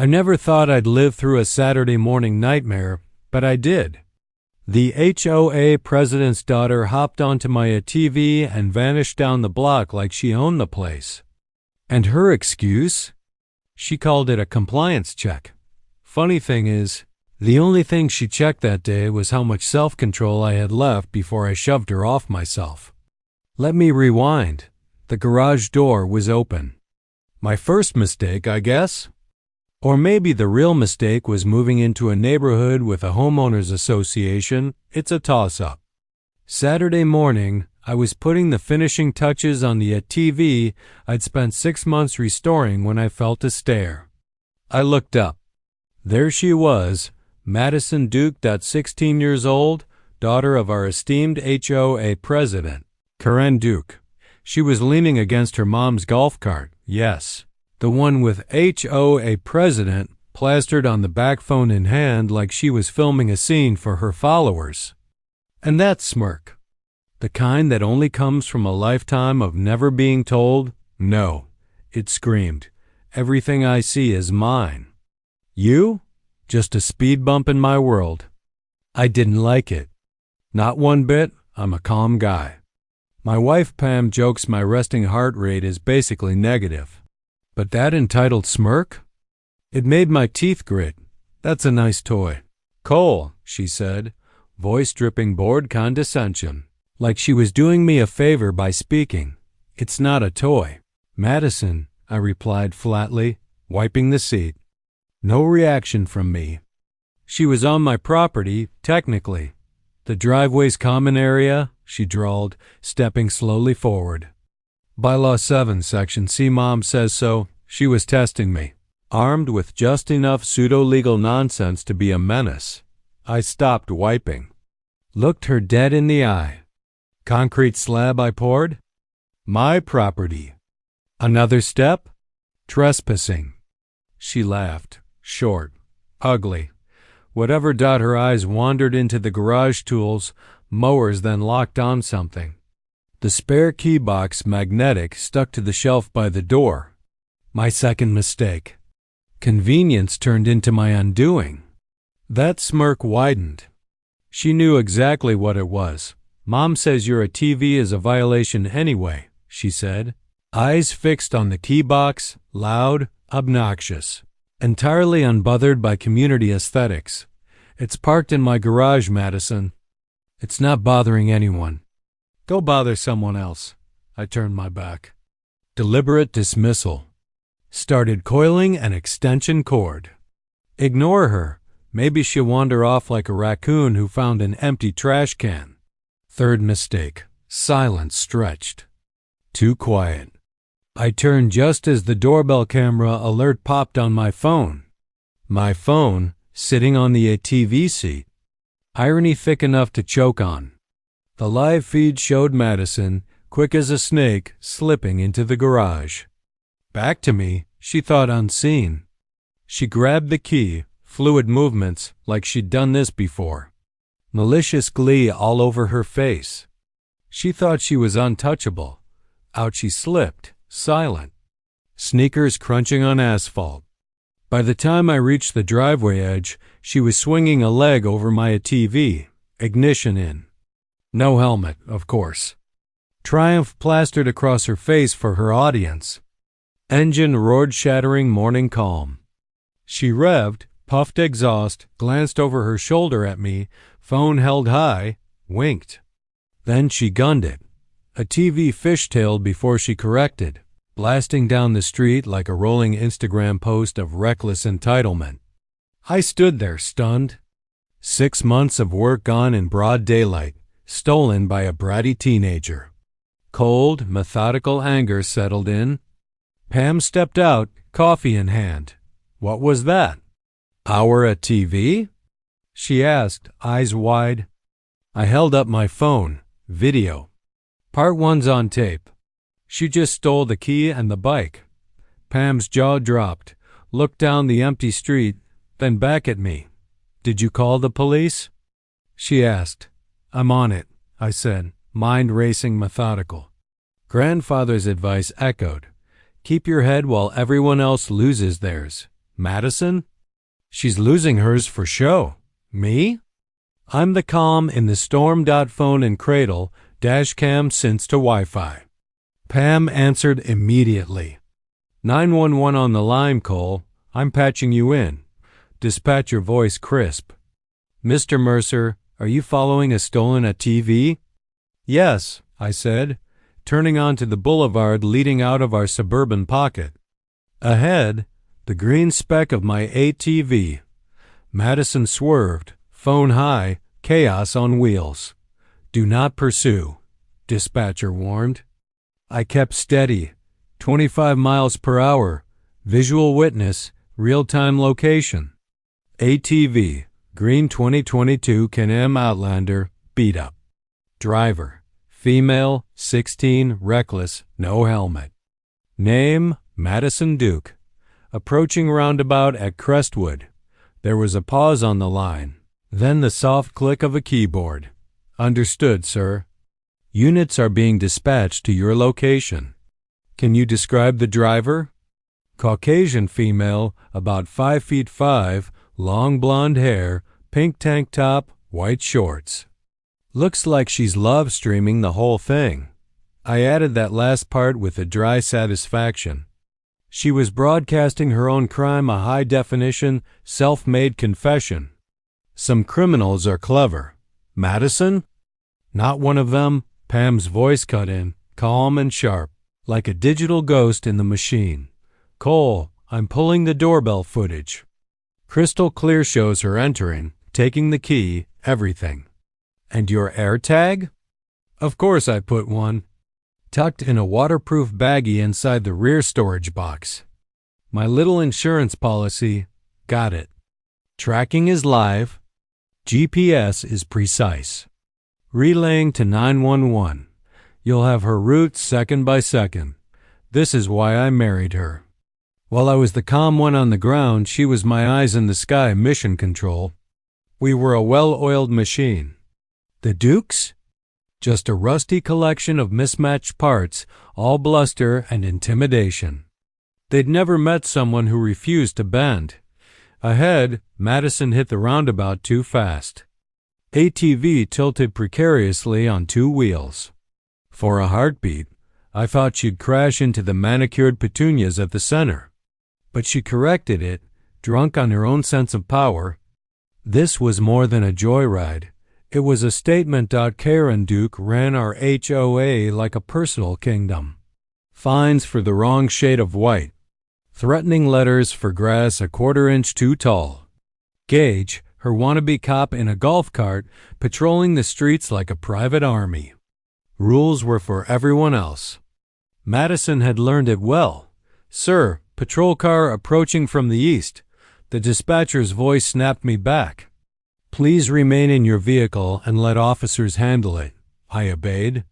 I never thought I'd live through a Saturday morning nightmare, but I did. The HOA president's daughter hopped onto my ATV and vanished down the block like she owned the place. And her excuse? She called it a compliance check. Funny thing is, the only thing she checked that day was how much self-control I had left before I shoved her off myself. Let me rewind. The garage door was open. My first mistake, I guess? Or maybe the real mistake was moving into a neighborhood with a homeowners association. It's a toss-up. Saturday morning, I was putting the finishing touches on the ATV I'd spent 6 months restoring when I felt a stare. I looked up. There she was, Madison Duke, 16 years old, daughter of our esteemed HOA president, Karen Duke. She was leaning against her mom's golf cart, yes, the one with HOA president plastered on the back, phone in hand, like she was filming a scene for her followers. And that smirk, the kind that only comes from a lifetime of never being told no, it screamed, everything I see is mine. You? Just a speed bump in my world. I didn't like it. Not one bit. I'm a calm guy. My wife Pam jokes my resting heart rate is basically negative. But that entitled smirk? It made my teeth grit. That's a nice toy. Cole, she said, voice dripping bored condescension, like she was doing me a favor by speaking. It's not a toy. Madison, I replied flatly, wiping the seat. No reaction from me. She was on my property, technically. The driveway's common area, she drawled, stepping slowly forward. Bylaw 7, Section C, Mom says so. She was testing me, armed with just enough pseudo-legal nonsense to be a menace. I stopped wiping. Looked her dead in the eye. Concrete slab I poured? My property. Another step? Trespassing. She laughed. Short, ugly. Whatever. Her eyes wandered into the garage tools, mowers, then locked on something. The spare key box, magnetic, stuck to the shelf by the door. My second mistake. Convenience turned into my undoing. That smirk widened. She knew exactly what it was. Mom says your ATV is a violation anyway, she said. Eyes fixed on the key box, loud, obnoxious. Entirely unbothered by community aesthetics. It's parked in my garage, Madison. It's not bothering anyone. Go bother someone else. I turned my back. Deliberate dismissal. Started coiling an extension cord. Ignore her. Maybe she'll wander off like a raccoon who found an empty trash can. Third mistake. Silence stretched. Too quiet. I turned just as the doorbell camera alert popped on my phone. My phone, sitting on the ATV seat. Irony thick enough to choke on. The live feed showed Madison, quick as a snake, slipping into the garage. Back to me, she thought unseen. She grabbed the key, fluid movements like she'd done this before. Malicious glee all over her face. She thought she was untouchable. Out she slipped. Silent. Sneakers crunching on asphalt. By the time I reached the driveway edge, she was swinging a leg over my ATV, ignition in. No helmet, of course. Triumph plastered across her face for her audience. Engine roared, shattering morning calm. She revved, puffed exhaust, glanced over her shoulder at me, phone held high, winked. Then she gunned it. ATV fishtailed before she corrected, blasting down the street like a rolling Instagram post of reckless entitlement. I stood there stunned. 6 months of work gone in broad daylight, stolen by a bratty teenager. Cold, methodical anger settled in. Pam stepped out, coffee in hand. What was that? Our ATV? She asked, eyes wide. I held up my phone. Video. Part 1's on tape. She just stole the key and the bike. Pam's jaw dropped, looked down the empty street, then back at me. Did you call the police? She asked. I'm on it, I said, mind racing, methodical. Grandfather's advice echoed. Keep your head while everyone else loses theirs. Madison? She's losing hers for show. Me? I'm the calm in the storm. Phone and cradle, dash cam syncs to Wi-Fi. Pam answered immediately. 911 on the line, Cole. I'm patching you in. Dispatcher voice crisp. Mr. Mercer, are you following a stolen ATV? Yes, I said, turning onto the boulevard leading out of our suburban pocket. Ahead, the green speck of my ATV. Madison swerved, phone high, chaos on wheels. Do not pursue, dispatcher warned. I kept steady, 25 miles per hour, visual witness, real-time location. ATV, green 2022 Can-Am Outlander, beat up. Driver, female, 16, reckless, no helmet. Name, Madison Duke. Approaching roundabout at Crestwood. There was a pause on the line, then the soft click of a keyboard. Understood, sir. Units are being dispatched to your location. Can you describe the driver? Caucasian female, about 5'5", long blonde hair, pink tank top, white shorts. Looks like she's love streaming the whole thing. I added that last part with a dry satisfaction. She was broadcasting her own crime, a high-definition, self-made confession. Some criminals are clever. Madison? Not one of them. Pam's voice cut in, calm and sharp, like a digital ghost in the machine. Cole, I'm pulling the doorbell footage. Crystal clear shows her entering, taking the key, everything. And your AirTag? Of course I put one. Tucked in a waterproof baggie inside the rear storage box. My little insurance policy, got it. Tracking is live. GPS is precise. Relaying to 911. You'll have her route second by second. This is why I married her. While I was the calm one on the ground, she was my eyes in the sky mission control. We were a well-oiled machine. The Dukes? Just a rusty collection of mismatched parts, all bluster and intimidation. They'd never met someone who refused to bend. Ahead, Madison hit the roundabout too fast. ATV tilted precariously on two wheels. For a heartbeat, I thought she'd crash into the manicured petunias at the center. But she corrected it, drunk on her own sense of power. This was more than a joyride. It was a statement. Karen Duke ran our HOA like a personal kingdom. Fines for the wrong shade of white. Threatening letters for grass a quarter-inch too tall. Gage, her wannabe cop in a golf cart, patrolling the streets like a private army. Rules were for everyone else. Madison had learned it well. Sir, patrol car approaching from the east. The dispatcher's voice snapped me back. Please remain in your vehicle and let officers handle it. I obeyed.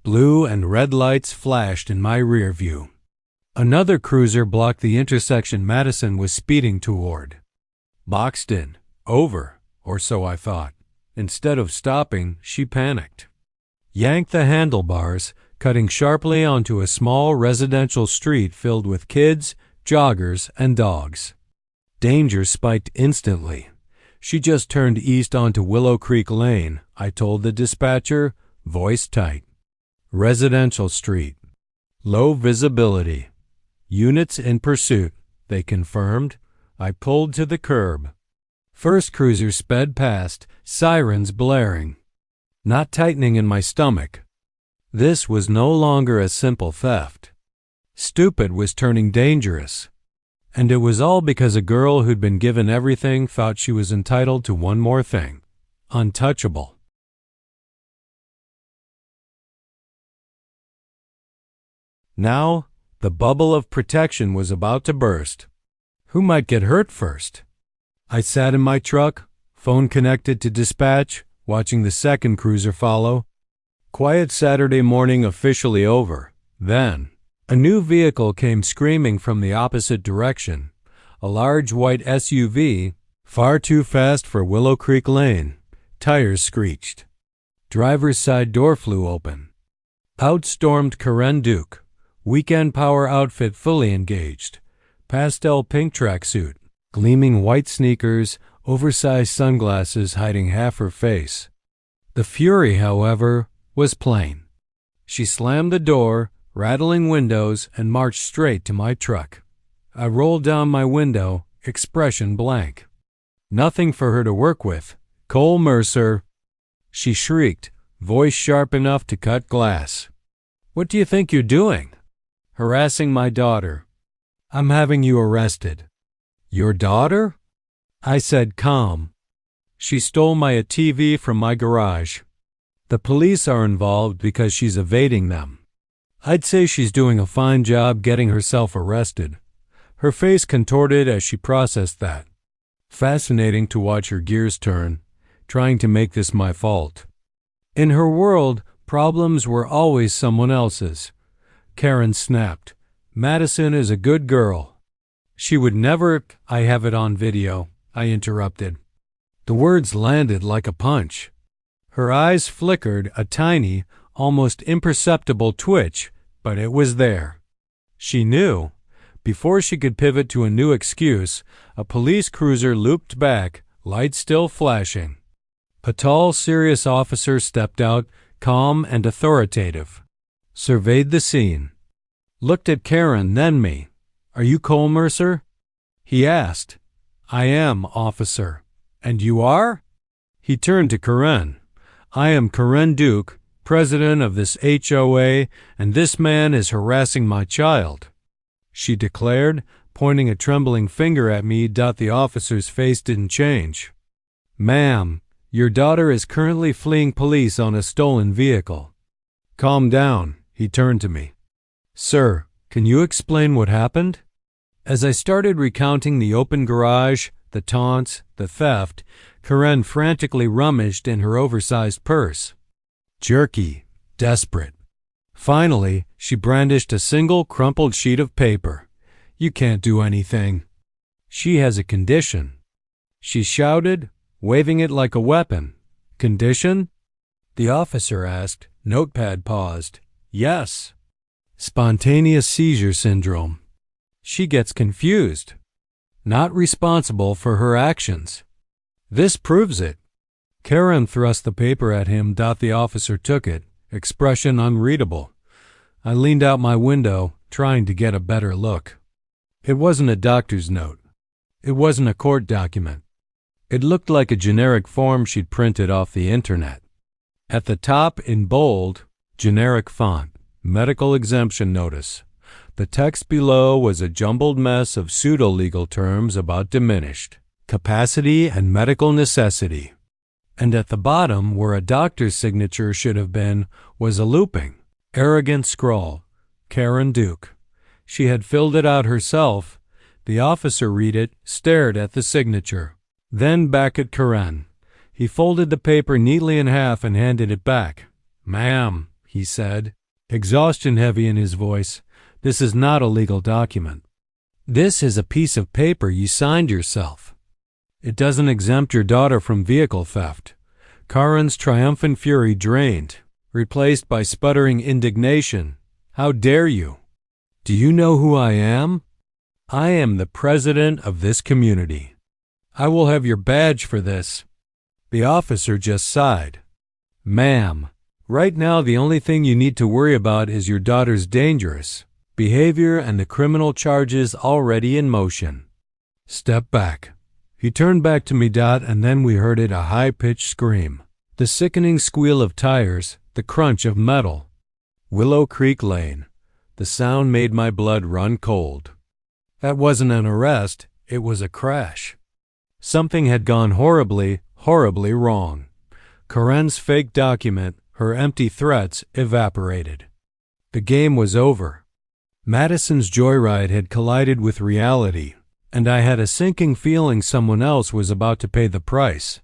Blue and red lights flashed in my rear view. Another cruiser blocked the intersection Madison was speeding toward. Boxed in. Over, or so I thought. Instead of stopping, she panicked. Yanked the handlebars, cutting sharply onto a small residential street filled with kids, joggers, and dogs. Danger spiked instantly. She just turned east onto Willow Creek Lane, I told the dispatcher, voice tight. Residential street. Low visibility. Units in pursuit, they confirmed. I pulled to the curb. First cruiser sped past, sirens blaring. Not tightening in my stomach. This was no longer a simple theft. Stupid was turning dangerous. And it was all because a girl who'd been given everything thought she was entitled to one more thing. Untouchable. Now, the bubble of protection was about to burst. Who might get hurt first? I sat in my truck, phone connected to dispatch, watching the second cruiser follow. Quiet Saturday morning officially over. Then, a new vehicle came screaming from the opposite direction. A large white SUV, far too fast for Willow Creek Lane. Tires screeched. Driver's side door flew open. Out stormed Karen Duke. Weekend power outfit fully engaged. Pastel pink tracksuit, gleaming white sneakers, oversized sunglasses hiding half her face. The fury, however, was plain. She slammed the door, rattling windows, and marched straight to my truck. I rolled down my window, expression blank. Nothing for her to work with. "Cole Mercer," she shrieked, voice sharp enough to cut glass. "What do you think you're doing?" "Harassing my daughter." "I'm having you arrested." "Your daughter?" I said, calm. "She stole my ATV from my garage. The police are involved because she's evading them." I'd say she's doing a fine job getting herself arrested. Her face contorted as she processed that. Fascinating to watch her gears turn, trying to make this my fault. In her world, problems were always someone else's. Karen snapped. "Madison is a good girl." "She would never—" "I have it on video," I interrupted. The words landed like a punch. Her eyes flickered a tiny, almost imperceptible twitch, but it was there. She knew. Before she could pivot to a new excuse, a police cruiser looped back, lights still flashing. A tall, serious officer stepped out, calm and authoritative. Surveyed the scene. Looked at Karen, then me. "Are you Cole Mercer?" he asked. "I am, officer." "And you are?" He turned to Karen. "I am Karen Duke, president of this HOA, and this man is harassing my child," she declared, pointing a trembling finger at me. The officer's face didn't change. "Ma'am, your daughter is currently fleeing police on a stolen vehicle." "Calm down," he turned to me. "Sir, can you explain what happened?" As I started recounting the open garage, the taunts, the theft, Karen frantically rummaged in her oversized purse. Jerky, desperate. Finally, she brandished a single crumpled sheet of paper. "You can't do anything. She has a condition," she shouted, waving it like a weapon. "Condition?" the officer asked. Notepad paused. "Yes. Spontaneous seizure syndrome. She gets confused. Not responsible for her actions. This proves it." Karen thrust the paper at him. The officer took it, expression unreadable. I leaned out my window, trying to get a better look. It wasn't a doctor's note. It wasn't a court document. It looked like a generic form she'd printed off the internet. At the top, in bold, generic font, medical exemption notice. The text below was a jumbled mess of pseudo-legal terms about diminished capacity and medical necessity. And at the bottom, where a doctor's signature should have been, was a looping, arrogant scrawl, Karen Duke. She had filled it out herself. The officer read it, stared at the signature, then back at Karen. He folded the paper neatly in half and handed it back. "Ma'am," he said, exhaustion heavy in his voice, "this is not a legal document. This is a piece of paper you signed yourself. It doesn't exempt your daughter from vehicle theft." Karen's triumphant fury drained, replaced by sputtering indignation. "How dare you? Do you know who I am? I am the president of this community. I will have your badge for this." The officer just sighed. "Ma'am, right now the only thing you need to worry about is your daughter's dangerous behavior and the criminal charges already in motion. Step back." He turned back to me, and then we heard it, a high-pitched scream. The sickening squeal of tires, the crunch of metal. Willow Creek Lane. The sound made my blood run cold. That wasn't an arrest, it was a crash. Something had gone horribly, horribly wrong. Karen's fake document, her empty threats, evaporated. The game was over. Madison's joyride had collided with reality, and I had a sinking feeling someone else was about to pay the price.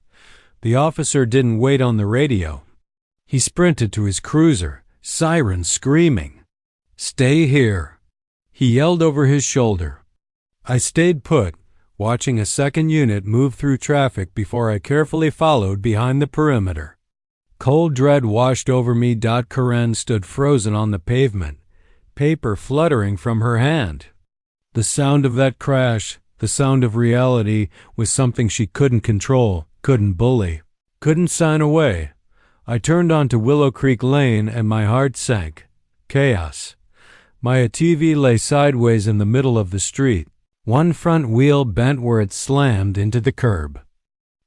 The officer didn't wait on the radio. He sprinted to his cruiser, sirens screaming. "Stay here," he yelled over his shoulder. I stayed put, watching a second unit move through traffic before I carefully followed behind the perimeter. Cold dread washed over me. Karen stood frozen on the pavement, paper fluttering from her hand. The sound of that crash, The sound of reality was something she couldn't control, couldn't bully, couldn't sign away. I turned onto Willow Creek Lane and my heart sank. Chaos. My ATV lay sideways in the middle of the street. One front wheel bent where it slammed into the curb.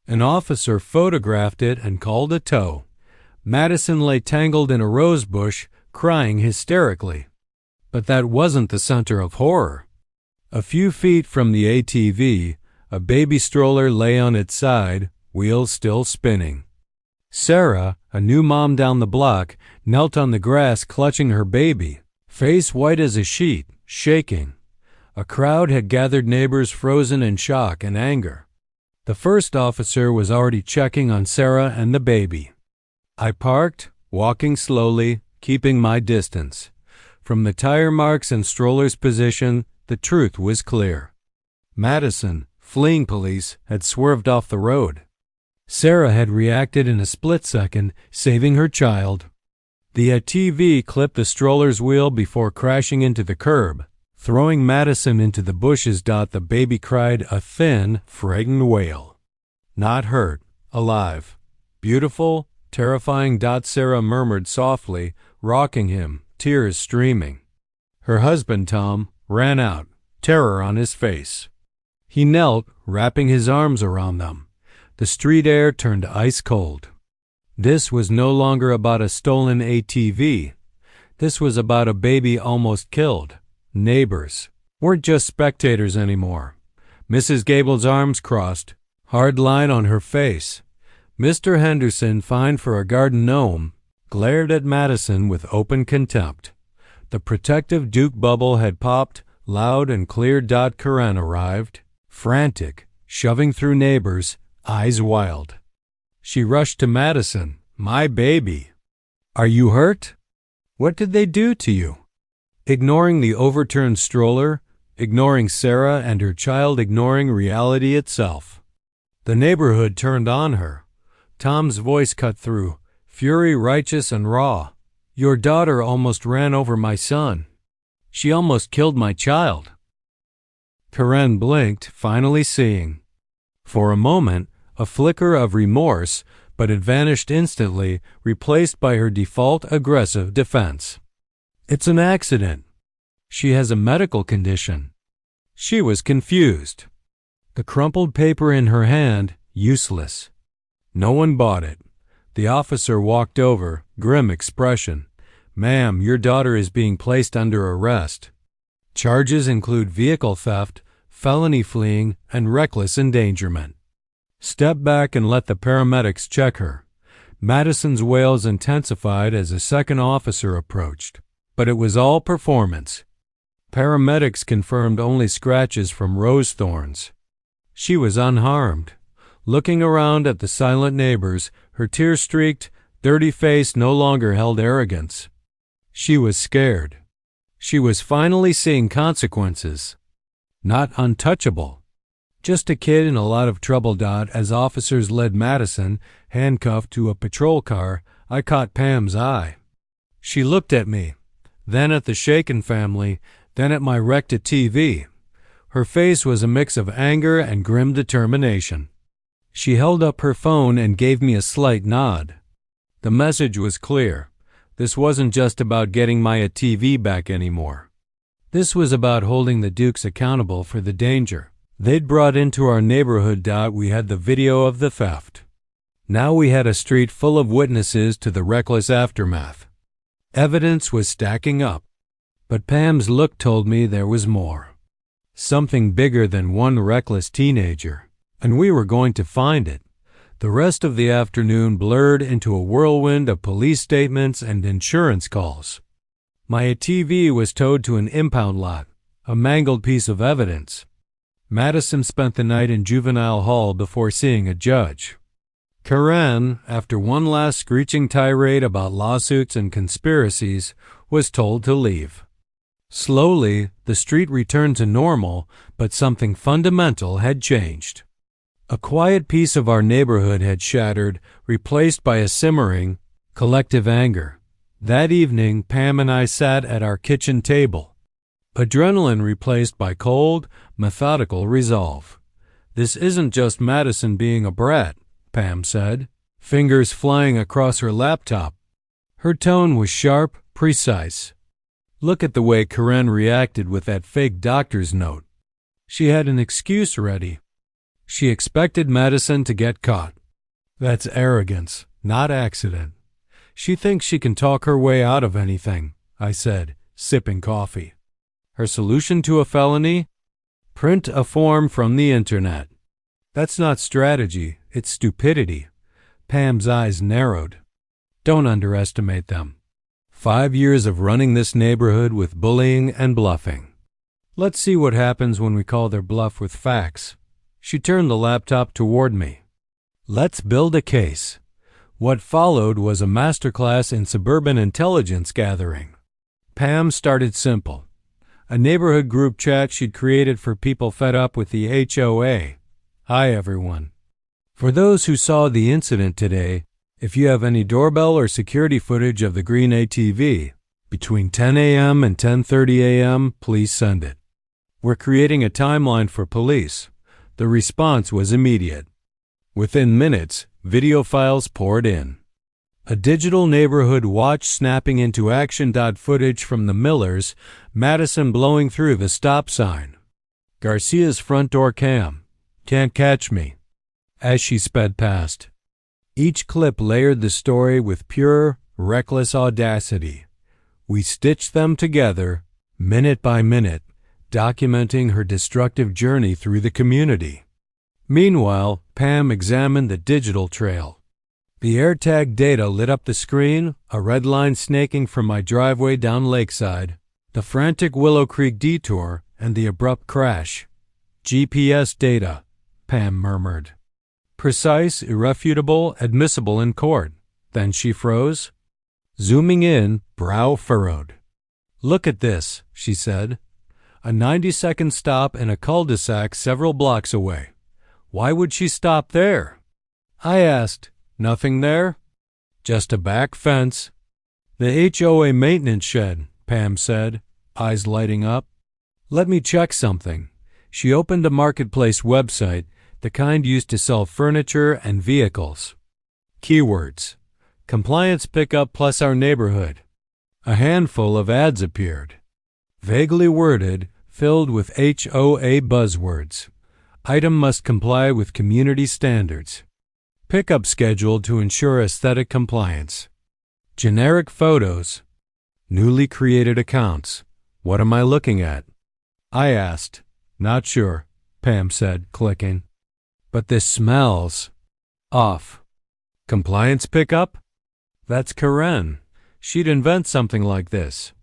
An officer photographed it and called a tow. Madison lay tangled in a rose bush, crying hysterically. But that wasn't the center of horror. A few feet from the ATV, a baby stroller lay on its side, wheels still spinning. Sarah, a new mom down the block, knelt on the grass clutching her baby, face white as a sheet, shaking. A crowd had gathered, neighbors frozen in shock and anger. The first officer was already checking on Sarah and the baby. I parked, walking slowly, keeping my distance. From the tire marks and stroller's position, the truth was clear. Madison, fleeing police, had swerved off the road. Sarah had reacted in a split second, saving her child. The ATV clipped the stroller's wheel before crashing into the curb, throwing Madison into the bushes. The baby cried a thin, frightened wail. Not hurt, alive. Beautiful, terrifying. Sarah murmured softly, rocking him, tears streaming. Her husband, Tom, ran out, terror on his face. He knelt, wrapping his arms around them. The street air turned ice cold. This was no longer about a stolen ATV. This was about a baby almost killed. Neighbors weren't just spectators anymore. Mrs. Gable's arms crossed, hard line on her face. Mr. Henderson, fined for a garden gnome, glared at Madison with open contempt. The protective Duke bubble had popped, loud and clear. Karen arrived, frantic, shoving through neighbors, eyes wild. She rushed to Madison. My baby. Are you hurt? What did they do to you? Ignoring the overturned stroller, ignoring Sarah and her child, ignoring reality itself. The neighborhood turned on her. Tom's voice cut through, fury righteous and raw. Your daughter almost ran over my son. She almost killed my child. Karen blinked, finally seeing. For a moment, a flicker of remorse, but it vanished instantly, replaced by her default aggressive defense. It's an accident. She has a medical condition. She was confused. The crumpled paper in her hand, useless. No one bought it. The officer walked over, grim expression. Ma'am, your daughter is being placed under arrest. Charges include vehicle theft, felony fleeing, and reckless endangerment. Step back and let the paramedics check her. Madison's wails intensified as a second officer approached. But it was all performance. Paramedics confirmed only scratches from rose thorns. She was unharmed. Looking around at the silent neighbors, her tear-streaked, dirty face no longer held arrogance. She was scared. She was finally seeing consequences. Not untouchable. Just a kid in a lot of trouble. As officers led Madison, handcuffed, to a patrol car, I caught Pam's eye. She looked at me, then at the shaken family, then at my wrecked ATV. Her face was a mix of anger and grim determination. She held up her phone and gave me a slight nod. The message was clear. This wasn't just about getting my ATV back anymore. This was about holding the Dukes accountable for the danger they'd brought into our neighborhood. We had the video of the theft. Now we had a street full of witnesses to the reckless aftermath. Evidence was stacking up. But Pam's look told me there was more. Something bigger than one reckless teenager. And we were going to find it. The rest of the afternoon blurred into a whirlwind of police statements and insurance calls. My ATV was towed to an impound lot, a mangled piece of evidence. Madison spent the night in juvenile hall before seeing a judge. Karen, after one last screeching tirade about lawsuits and conspiracies, was told to leave. Slowly, the street returned to normal, but something fundamental had changed. A quiet piece of our neighborhood had shattered, replaced by a simmering, collective anger. That evening, Pam and I sat at our kitchen table. Adrenaline replaced by cold, methodical resolve. This isn't just Madison being a brat, Pam said, fingers flying across her laptop. Her tone was sharp, precise. Look at the way Karen reacted with that fake doctor's note. She had an excuse ready. She expected Madison to get caught. That's arrogance, not accident. She thinks she can talk her way out of anything, I said, sipping coffee. Her solution to a felony? Print a form from the internet. That's not strategy, it's stupidity. Pam's eyes narrowed. Don't underestimate them. 5 years of running this neighborhood with bullying and bluffing. Let's see what happens when we call their bluff with facts. She turned the laptop toward me. Let's build a case. What followed was a masterclass in suburban intelligence gathering. Pam started simple. A neighborhood group chat she'd created for people fed up with the HOA. Hi, everyone. For those who saw the incident today, if you have any doorbell or security footage of the green ATV, between 10 a.m. and 10:30 a.m., please send it. We're creating a timeline for police. The response was immediate. Within minutes, video files poured in. A digital neighborhood watch snapping into action. Footage from the Millers, Madison blowing through the stop sign. Garcia's front door cam. Can't catch me. As she sped past. Each clip layered the story with pure, reckless audacity. We stitched them together, minute by minute, documenting her destructive journey through the community. Meanwhile, Pam examined the digital trail. The AirTag data lit up the screen, a red line snaking from my driveway down Lakeside, the frantic Willow Creek detour, and the abrupt crash. GPS data, Pam murmured. Precise, irrefutable, admissible in court. Then she froze. Zooming in, brow furrowed. Look at this, she said. A 90-second stop in a cul-de-sac several blocks away. Why would she stop there? I asked. Nothing there? Just a back fence. The HOA maintenance shed, Pam said, eyes lighting up. Let me check something. She opened a marketplace website, the kind used to sell furniture and vehicles. Keywords. Compliance pickup plus our neighborhood. A handful of ads appeared. Vaguely worded, filled with HOA buzzwords. Item must comply with community standards. Pickup scheduled to ensure aesthetic compliance. Generic photos. Newly created accounts. What am I looking at? I asked. Not sure, Pam said, clicking. But this smells off. Compliance pickup? That's Karen. She'd invent something like this.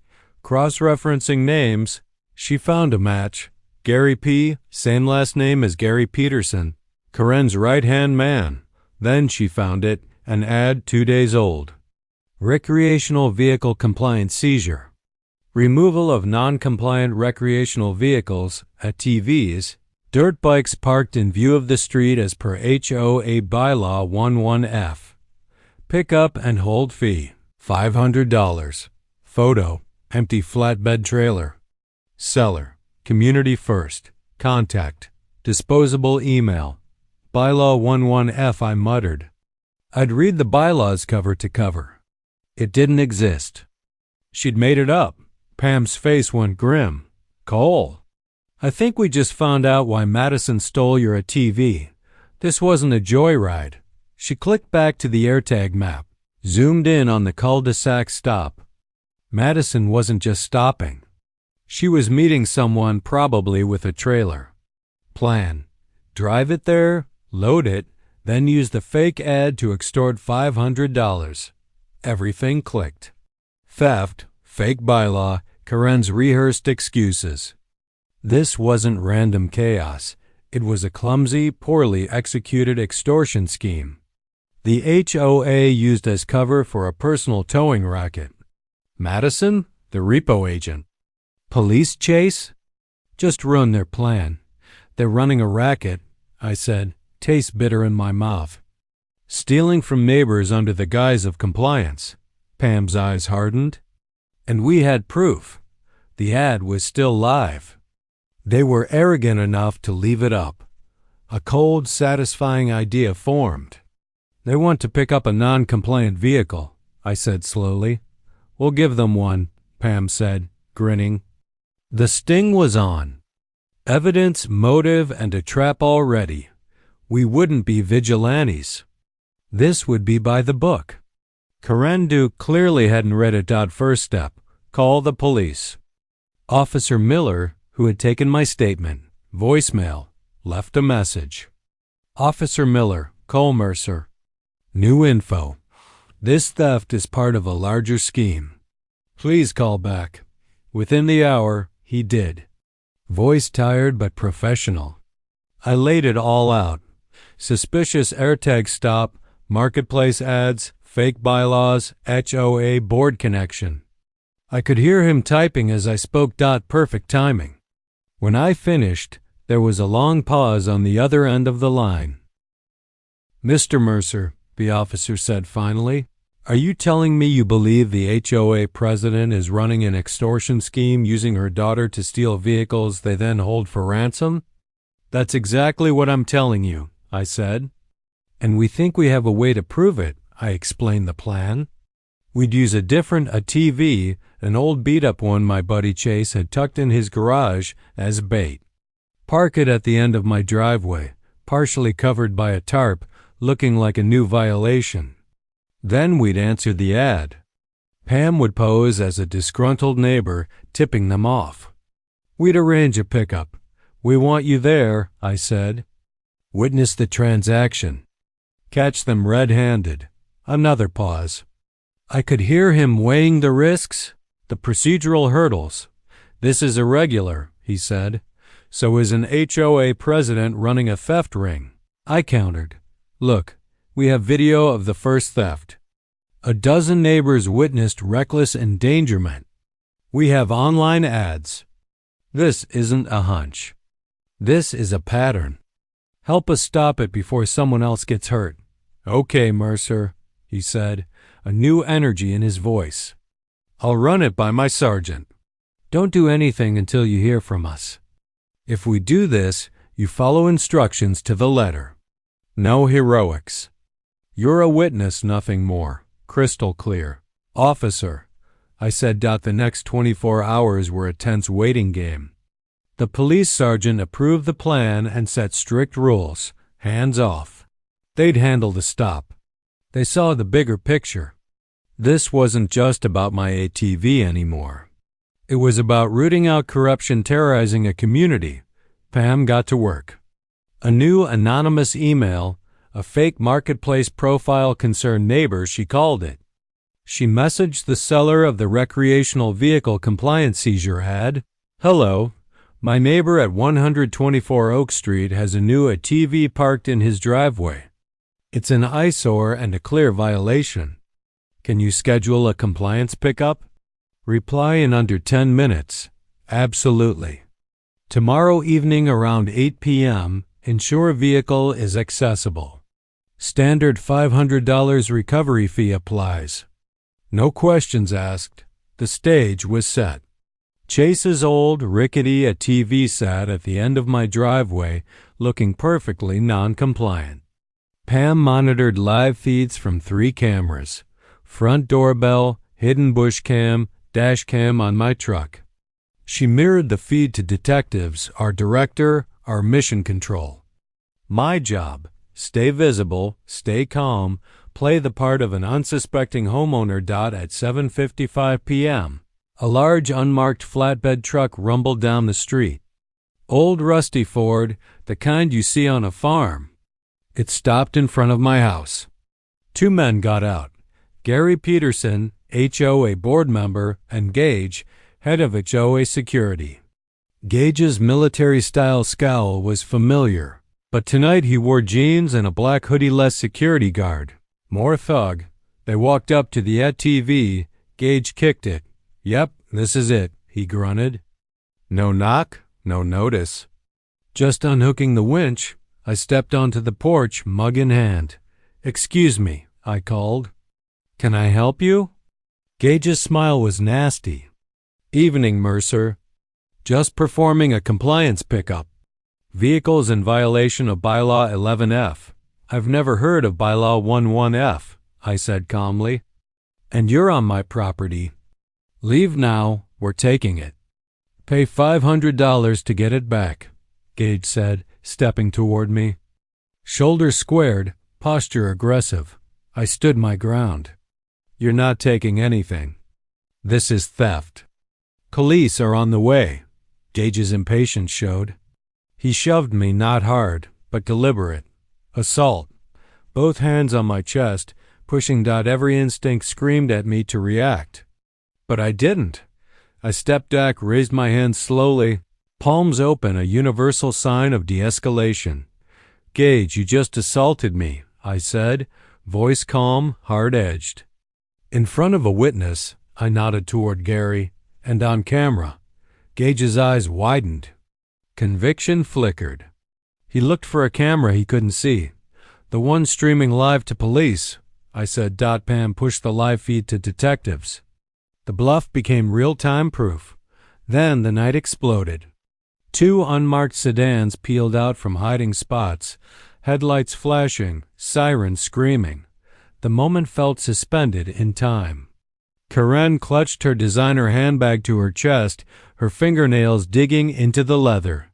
Cross-referencing names, she found a match. Gary P., same last name as Gary Peterson, Karen's right-hand man. Then she found it, an ad 2 days old. Recreational vehicle compliance seizure. Removal of non-compliant recreational vehicles, ATVs, dirt bikes parked in view of the street as per HOA Bylaw 11F. Pick-up and hold fee, $500. Photo, empty flatbed trailer. Seller, community first. Contact, disposable email. Bylaw 11F, I muttered. I'd read the bylaws cover to cover. It didn't exist. She'd made it up. Pam's face went grim. Cole. I think we just found out why Madison stole your ATV. This wasn't a joyride. She clicked back to the AirTag map, zoomed in on the cul-de-sac stop. Madison wasn't just stopping. She was meeting someone, probably with a trailer. Plan. Drive it there, load it, then use the fake ad to extort $500. Everything clicked. Theft, fake bylaw, Karen's rehearsed excuses. This wasn't random chaos. It was a clumsy, poorly executed extortion scheme. The HOA used as cover for a personal towing racket. Madison, the repo agent. Police chase? Just ruin their plan. They're running a racket, I said, taste bitter in my mouth. Stealing from neighbors under the guise of compliance. Pam's eyes hardened. And we had proof. The ad was still live. They were arrogant enough to leave it up. A cold, satisfying idea formed. They want to pick up a non-compliant vehicle, I said slowly. We'll give them one, Pam said, grinning. The sting was on. Evidence, motive, and a trap already. We wouldn't be vigilantes. This would be by the book. Karen clearly hadn't read it. First step, call the police. Officer Miller, who had taken my statement, voicemail, left a message. Officer Miller, Cole Mercer. New info. This theft is part of a larger scheme. Please call back. Within the hour, he did. Voice tired but professional. I laid it all out. Suspicious AirTag stop, marketplace ads, fake bylaws, HOA board connection. I could hear him typing as I spoke. Perfect timing. When I finished, there was a long pause on the other end of the line. Mr. Mercer, the officer said finally, are you telling me you believe the HOA president is running an extortion scheme using her daughter to steal vehicles they then hold for ransom? That's exactly what I'm telling you, I said. And we think we have a way to prove it, I explained the plan. We'd use a different ATV, an old beat-up one my buddy Chase had tucked in his garage, as bait. Park it at the end of my driveway, partially covered by a tarp, looking like a new violation. Then we'd answer the ad. Pam would pose as a disgruntled neighbor, tipping them off. We'd arrange a pickup. We want you there, I said. Witness the transaction. Catch them red-handed. Another pause. I could hear him weighing the risks, the procedural hurdles. This is irregular, he said. So is an HOA president running a theft ring. I countered. Look, we have video of the first theft. A dozen neighbors witnessed reckless endangerment. We have online ads. This isn't a hunch. This is a pattern. Help us stop it before someone else gets hurt. Okay, Mercer, he said, a new energy in his voice. I'll run it by my sergeant. Don't do anything until you hear from us. If we do this, you follow instructions to the letter. No heroics. You're a witness, nothing more. Crystal clear. Officer, I said. The next 24 hours were a tense waiting game. The police sergeant approved the plan and set strict rules. Hands off. They'd handle the stop. They saw the bigger picture. This wasn't just about my ATV anymore. It was about rooting out corruption terrorizing a community. Pam got to work. A new anonymous email, a fake marketplace profile concerned neighbor, she called it. She messaged the seller of the recreational vehicle compliance seizure ad. Hello, my neighbor at 124 Oak Street has a new ATV parked in his driveway. It's an eyesore and a clear violation. Can you schedule a compliance pickup? Reply in under 10 minutes. Absolutely. Tomorrow evening around 8 p.m., ensure vehicle is accessible. Standard $500 recovery fee applies. No questions asked. The stage was set. Chase's old, rickety ATV sat at the end of my driveway, looking perfectly non-compliant. Pam monitored live feeds from 3 cameras: front doorbell, hidden bush cam, dash cam on my truck. She mirrored the feed to detectives, our director, our mission control. My job: stay visible, stay calm, play the part of an unsuspecting homeowner. At 7:55 p.m., a large unmarked flatbed truck rumbled down the street. Old rusty Ford, the kind you see on a farm. It stopped in front of my house. 2 men got out: Gary Peterson, HOA board member, and Gage, head of HOA security. Gage's military-style scowl was familiar, but tonight he wore jeans and a black hoodie, less security guard, more thug. They walked up to the ATV. Gage kicked it. Yep, this is it, he grunted. No knock, no notice. Just unhooking the winch, I stepped onto the porch, mug in hand. Excuse me, I called. Can I help you? Gage's smile was nasty. Evening, Mercer. Just performing a compliance pickup. Vehicles in violation of Bylaw 11F. I've never heard of Bylaw 11F, I said calmly. And you're on my property. Leave now, we're taking it. Pay $500 to get it back, Gage said, stepping toward me. Shoulders squared, posture aggressive. I stood my ground. You're not taking anything. This is theft. Police are on the way. Gage's impatience showed. He shoved me, not hard, but deliberate. Assault. Both hands on my chest, pushing. Every instinct screamed at me to react. But I didn't. I stepped back, raised my hands slowly, palms open, a universal sign of de-escalation. Gage, you just assaulted me, I said, voice calm, hard-edged. In front of a witness, I nodded toward Gary, and on camera. Gage's eyes widened. Conviction flickered. He looked for a camera he couldn't see. The one streaming live to police, I said. Pam pushed the live feed to detectives. The bluff became real-time proof. Then the night exploded. 2 unmarked sedans peeled out from hiding spots, headlights flashing, sirens screaming. The moment felt suspended in time. Karen clutched her designer handbag to her chest, her fingernails digging into the leather.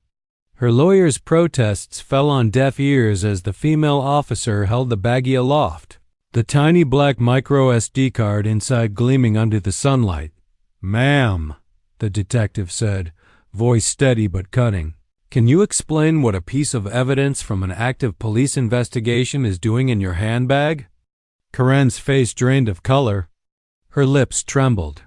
Her lawyer's protests fell on deaf ears as the female officer held the baggie aloft, the tiny black micro SD card inside gleaming under the sunlight. "Ma'am," the detective said, voice steady but cutting, "can you explain what a piece of evidence from an active police investigation is doing in your handbag?" Karen's face drained of color. Her lips trembled.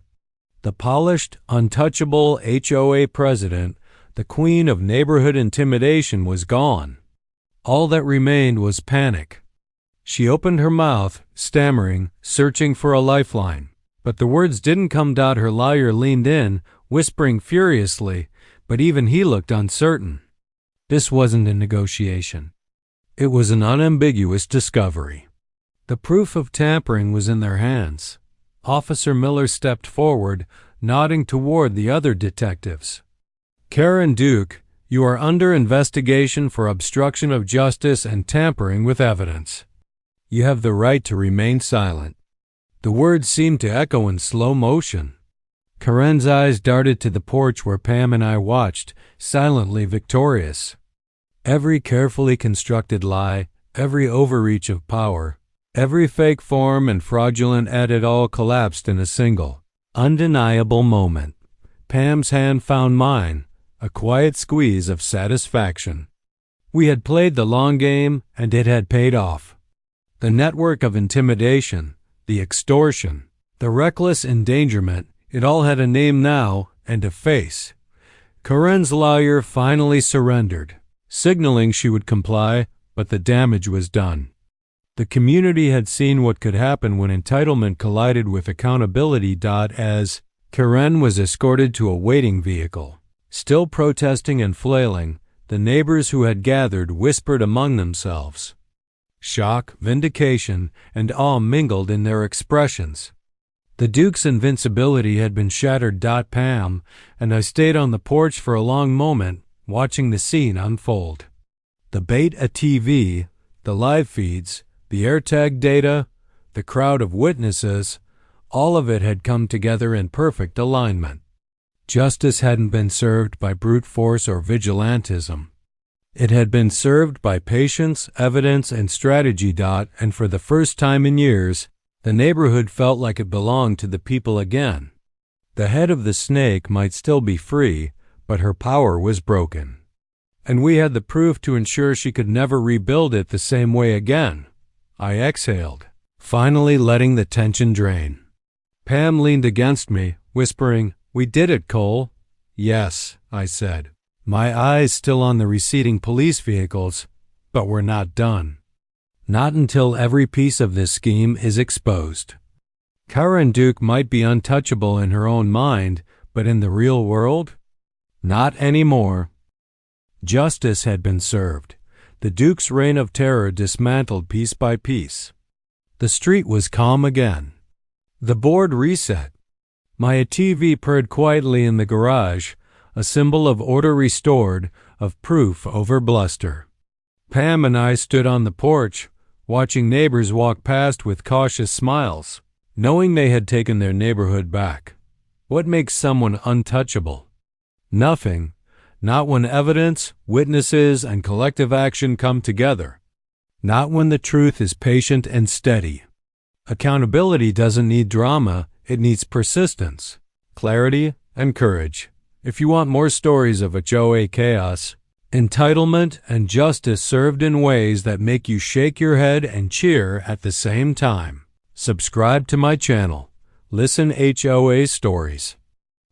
The polished, untouchable HOA president, the queen of neighborhood intimidation, was gone. All that remained was panic. She opened her mouth, stammering, searching for a lifeline. But the words didn't come. Her lawyer leaned in, whispering furiously, but even he looked uncertain. This wasn't a negotiation. It was an unambiguous discovery. The proof of tampering was in their hands. Officer Miller stepped forward, nodding toward the other detectives. "Karen Duke, you are under investigation for obstruction of justice and tampering with evidence. You have the right to remain silent." The words seemed to echo in slow motion. Karen's eyes darted to the porch where Pam and I watched, silently victorious. Every carefully constructed lie, every overreach of power, every fake form and fraudulent edit all collapsed in a single, undeniable moment. Pam's hand found mine, a quiet squeeze of satisfaction. We had played the long game, and it had paid off. The network of intimidation, the extortion, the reckless endangerment, it all had a name now and a face. Karen's lawyer finally surrendered, signaling she would comply, but the damage was done. The community had seen what could happen when entitlement collided with accountability. As Karen was escorted to a waiting vehicle, still protesting and flailing, the neighbors who had gathered whispered among themselves. Shock, vindication, and awe mingled in their expressions. The Duke's invincibility had been shattered. Pam and I stayed on the porch for a long moment, watching the scene unfold. The bait ATV, the live feeds, the AirTag data, the crowd of witnesses, all of it had come together in perfect alignment. Justice hadn't been served by brute force or vigilantism. It had been served by patience, evidence, and strategy. And for the first time in years, the neighborhood felt like it belonged to the people again. The head of the snake might still be free, but her power was broken. And we had the proof to ensure she could never rebuild it the same way again. I exhaled, finally letting the tension drain. Pam leaned against me, whispering, "We did it, Cole." "Yes," I said, my eyes still on the receding police vehicles, "but we're not done. Not until every piece of this scheme is exposed." Karen Duke might be untouchable in her own mind, but in the real world? Not anymore. Justice had been served. The Duke's reign of terror dismantled piece by piece. The street was calm again. The board reset. My ATV purred quietly in the garage, a symbol of order restored, of proof over bluster. Pam and I stood on the porch, watching neighbors walk past with cautious smiles, knowing they had taken their neighborhood back. What makes someone untouchable? Nothing, not when evidence, witnesses, and collective action come together. Not when the truth is patient and steady. Accountability doesn't need drama, it needs persistence, clarity, and courage. If you want more stories of HOA chaos, entitlement, and justice served in ways that make you shake your head and cheer at the same time, subscribe to my channel. Listen HOA Stories.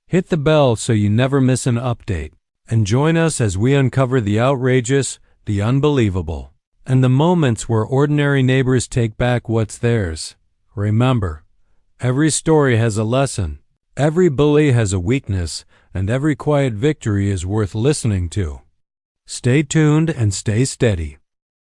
Hit the bell so you never miss an update, and join us as we uncover the outrageous, the unbelievable, and the moments where ordinary neighbors take back what's theirs. Remember, every story has a lesson, every bully has a weakness, and every quiet victory is worth listening to. Stay tuned and stay steady.